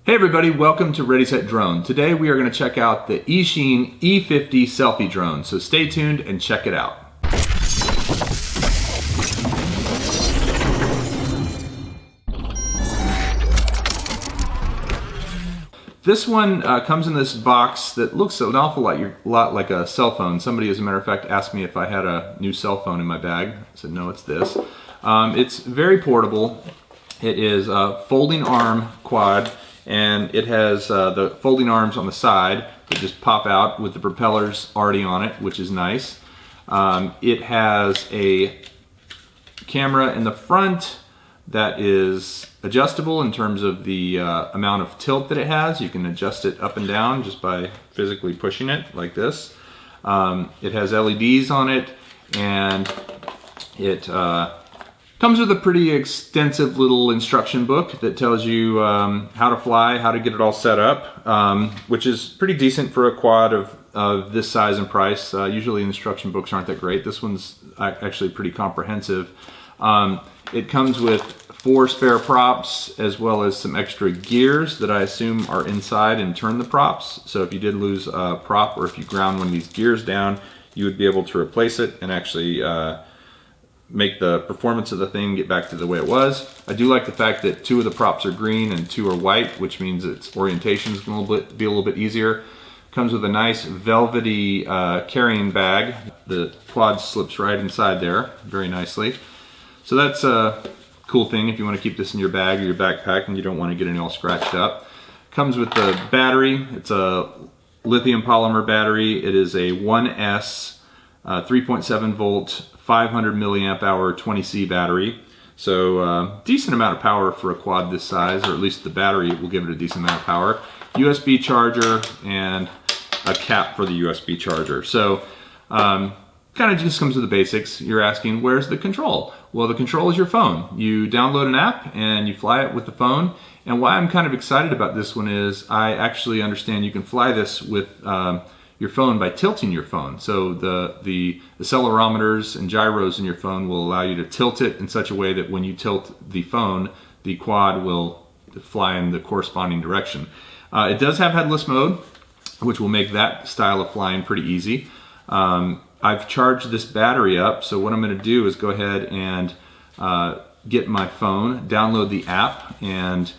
Hey everybody, welcome to Ready Set Drone. Today we are going to check out the Eachine E50 selfie drone, so stay tuned and check it out. This one comes in this box that looks an awful lot like a cell phone. Somebody, as a matter of fact, asked me if I had a new cell phone in my bag. I said no, it's this. It's very portable. It is a folding arm quad, and it has the folding arms on the side that just pop out with the propellers already on it, which is nice. It has a camera in the front that is adjustable in terms of the amount of tilt that it has. You can adjust it up and down just by physically pushing it like this. It has LEDs on it, and it comes with a pretty extensive little instruction book that tells you how to fly, how to get it all set up, which is pretty decent for a quad of this size and price. Usually instruction books aren't that great. This one's actually pretty comprehensive. It comes with 4 spare props as well as some extra gears that I assume are inside and turn the props. So if you did lose a prop or if you ground one of these gears down, you would be able to replace it and actually make the performance of the thing get back to the way it was. I do like the fact that 2 of the props are green and 2 are white, which means its orientation is going to be a little bit easier. Comes with a nice velvety carrying bag. The quad slips right inside there very nicely. So that's a cool thing if you want to keep this in your bag or your backpack and you don't want to get any all scratched up. Comes with the battery. It's a lithium polymer battery. It is a 1S 3.7 volt 500 milliamp hour 20C battery. So decent amount of power for a quad this size, or at least the battery will give it a decent amount of power. USB charger and a cap for the USB charger. So kind of just comes with the basics. You're asking, where's the control? Well, the control is your phone. You download an app and you fly it with the phone. And why I'm kind of excited about this one is I actually understand you can fly this with your phone by tilting your phone. So the accelerometers and gyros in your phone will allow you to tilt it in such a way that when you tilt the phone, the quad will fly in the corresponding direction. It does have headless mode, which will make that style of flying pretty easy. I've charged this battery up, so what I'm going to do is go ahead and get my phone, download the app, and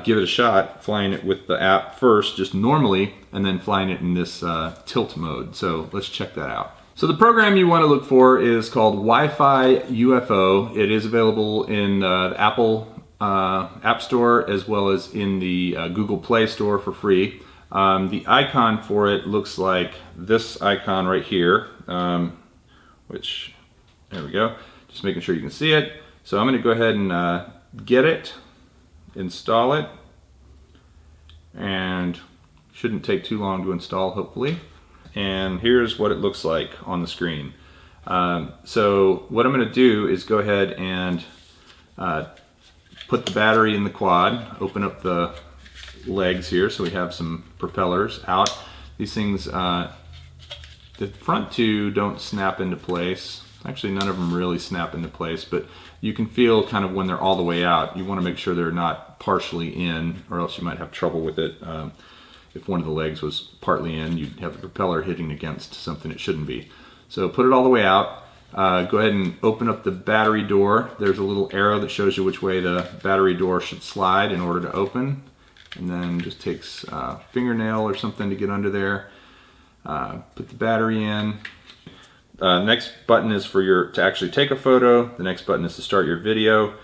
give it a shot, flying it with the app first, just normally, and then flying it in this tilt mode. So let's check that out. So the program you want to look for is called Wi-Fi UFO. It is available in the Apple App Store as well as in the Google Play Store for free. The icon for it looks like this icon right here, which, there we go, just making sure you can see it. So I'm going to go ahead and get it, install it, and shouldn't take too long to install, hopefully. And here's what it looks like on the screen. So what I'm going to do is go ahead and put the battery in the quad, open up the legs here so we have some propellers out. These things, the front 2 don't snap into place. Actually, none of them really snap into place, but you can feel kind of when they're all the way out. You want to make sure they're not partially in, or else you might have trouble with it. If one of the legs was partly in, you'd have the propeller hitting against something it shouldn't be. So put it all the way out. Go ahead and open up the battery door. There's a little arrow that shows you which way the battery door should slide in order to open. And then just takes a fingernail or something to get under there. Put the battery in. Next button is for to actually take a photo. The next button is to start your video.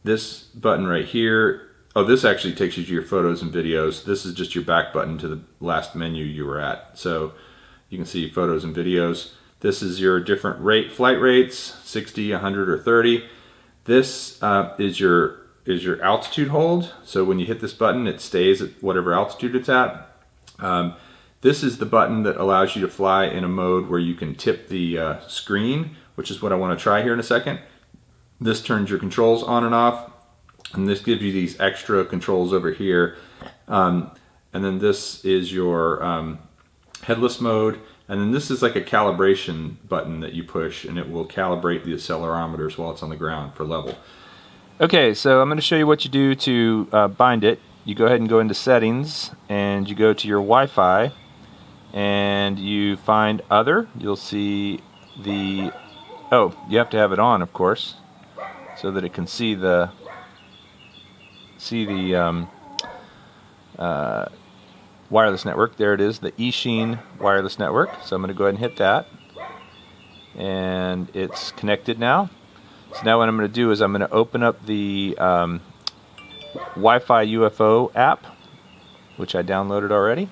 This button right here, this actually takes you to your photos and videos. This is just your back button to the last menu you were at. So you can see photos and videos. This is your different flight rates, 60, 100, or 30. This is your altitude hold. So when you hit this button, it stays at whatever altitude it's at. This is the button that allows you to fly in a mode where you can tip the screen, which is what I want to try here in a second. This turns your controls on and off, and this gives you these extra controls over here. And then this is your headless mode, and then this is like a calibration button that you push, and it will calibrate the accelerometers while it's on the ground for level. Okay, so I'm going to show you what you do to bind it. you go ahead and go into settings, and you go to your Wi-Fi, and you find other. You'll see the, oh, you have to have it on, of course, so that it can see the wireless network. There it is, the Eachine wireless network. So I'm going to go ahead and hit that, and it's connected now. So now what I'm going to do is I'm going to open up the Wi-Fi UFO app, which I downloaded already.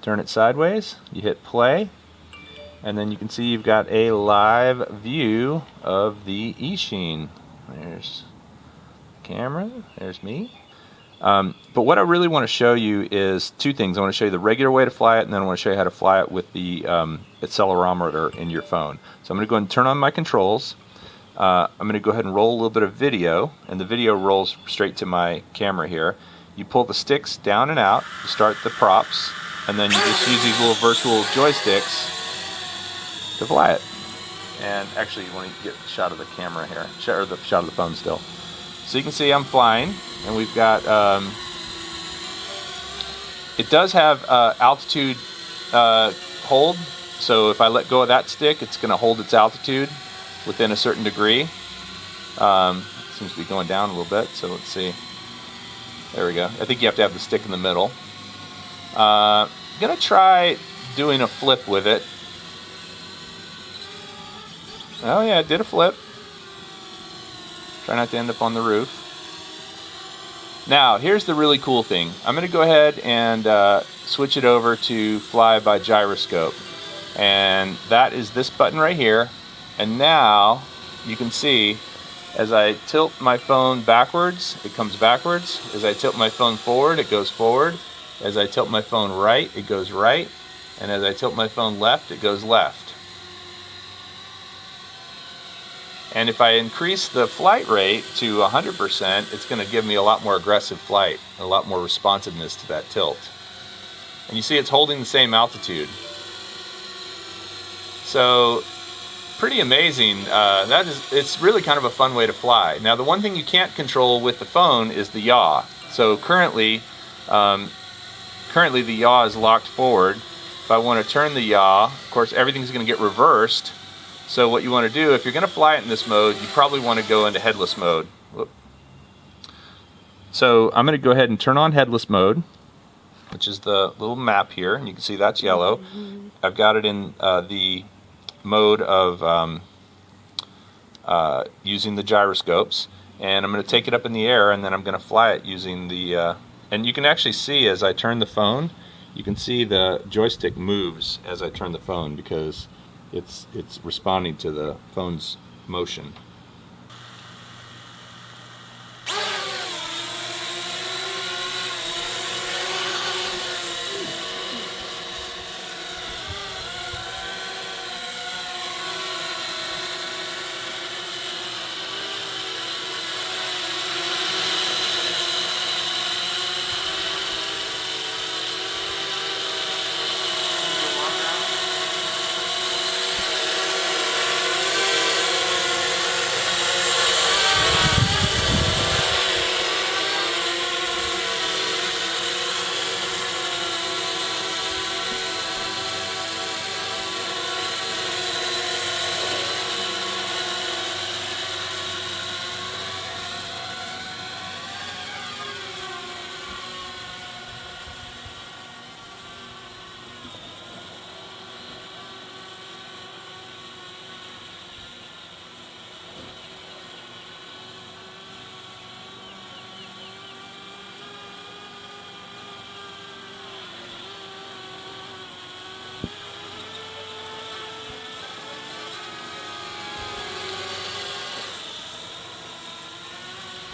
Turn it sideways, you hit play, and then you can see you've got a live view of the Eachine. There's the camera, there's me. But what I really want to show you is two things. I want to show you the regular way to fly it, and then I want to show you how to fly it with the accelerometer in your phone. So I'm going to go ahead and turn on my controls. I'm going to go ahead and roll a little bit of video, and the video rolls straight to my camera here. You pull the sticks down and out to start the props, and then you just use these little virtual joysticks to fly it. And actually, you want to get a shot of the camera here, or the shot of the phone still. So you can see I'm flying, and we've got, it does have altitude hold, so if I let go of that stick, it's going to hold its altitude within a certain degree. It seems to be going down a little bit, so let's see. There we go. I think you have to have the stick in the middle. I'm going to try doing a flip with it. Oh yeah, it did a flip. Try not to end up on the roof. Now, here's the really cool thing. I'm going to go ahead and switch it over to fly by gyroscope. And that is this button right here. And now, you can see, as I tilt my phone backwards, it comes backwards. As I tilt my phone forward, it goes forward. As I tilt my phone right, it goes right. And as I tilt my phone left, it goes left. And if I increase the flight rate to 100%, it's going to give me a lot more aggressive flight, a lot more responsiveness to that tilt. And you see it's holding the same altitude. So, pretty amazing. It's really kind of a fun way to fly. Now, the one thing you can't control with the phone is the yaw. So currently the yaw is locked forward. If I want to turn the yaw, of course, everything's going to get reversed. So what you want to do, if you're going to fly it in this mode, you probably want to go into headless mode. Whoop. So I'm going to go ahead and turn on headless mode, which is the little map here, and you can see that's yellow. I've got it in the mode of using the gyroscopes, and I'm going to take it up in the air, and then I'm going to fly it using the and you can actually see as I turn the phone, you can see the joystick moves as I turn the phone because it's responding to the phone's motion.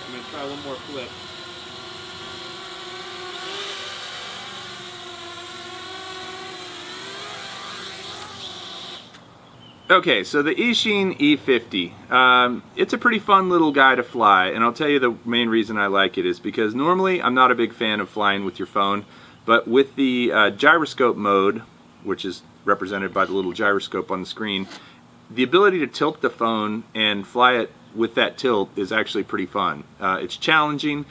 I'm going to try one more flip. Okay, so the Eachine E50. It's a pretty fun little guy to fly, and I'll tell you the main reason I like it is because normally I'm not a big fan of flying with your phone, but with the gyroscope mode, which is represented by the little gyroscope on the screen, the ability to tilt the phone and fly it with that tilt is actually pretty fun. It's challenging,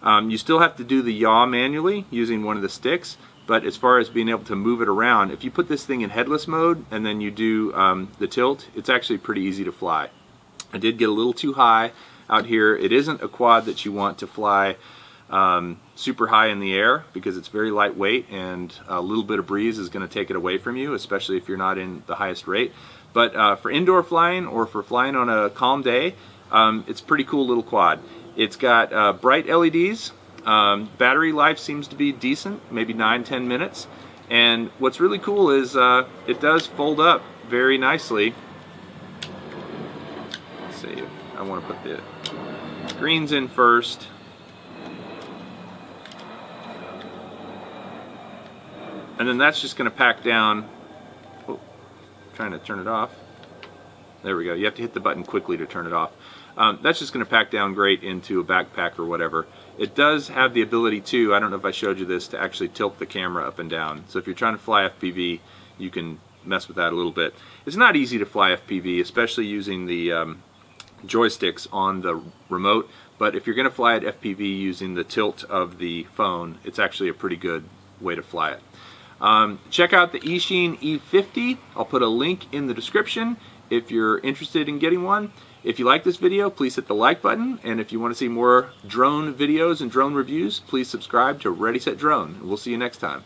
You still have to do the yaw manually using one of the sticks, but as far as being able to move it around, if you put this thing in headless mode and then you do the tilt, it's actually pretty easy to fly. I did get a little too high out here. It isn't a quad that you want to fly super high in the air because it's very lightweight, and a little bit of breeze is going to take it away from you, especially if you're not in the highest rate. But for indoor flying or for flying on a calm day, it's a pretty cool little quad. It's got bright LEDs. Battery life seems to be decent, maybe 9-10 minutes. And what's really cool is it does fold up very nicely. Let's see, I want to put the greens in first. And then that's just going to pack down. Oh, trying to turn it off. There we go. You have to hit the button quickly to turn it off. That's just going to pack down great into a backpack or whatever. It does have the ability to, I don't know if I showed you this, to actually tilt the camera up and down. So if you're trying to fly FPV, you can mess with that a little bit. It's not easy to fly FPV, especially using the joysticks on the remote, but if you're going to fly at FPV using the tilt of the phone, it's actually a pretty good way to fly it. Check out the Eachine E50. I'll put a link in the description if you're interested in getting one. If you like this video, please hit the like button, and if you want to see more drone videos and drone reviews, please subscribe to Ready Set Drone. We'll see you next time.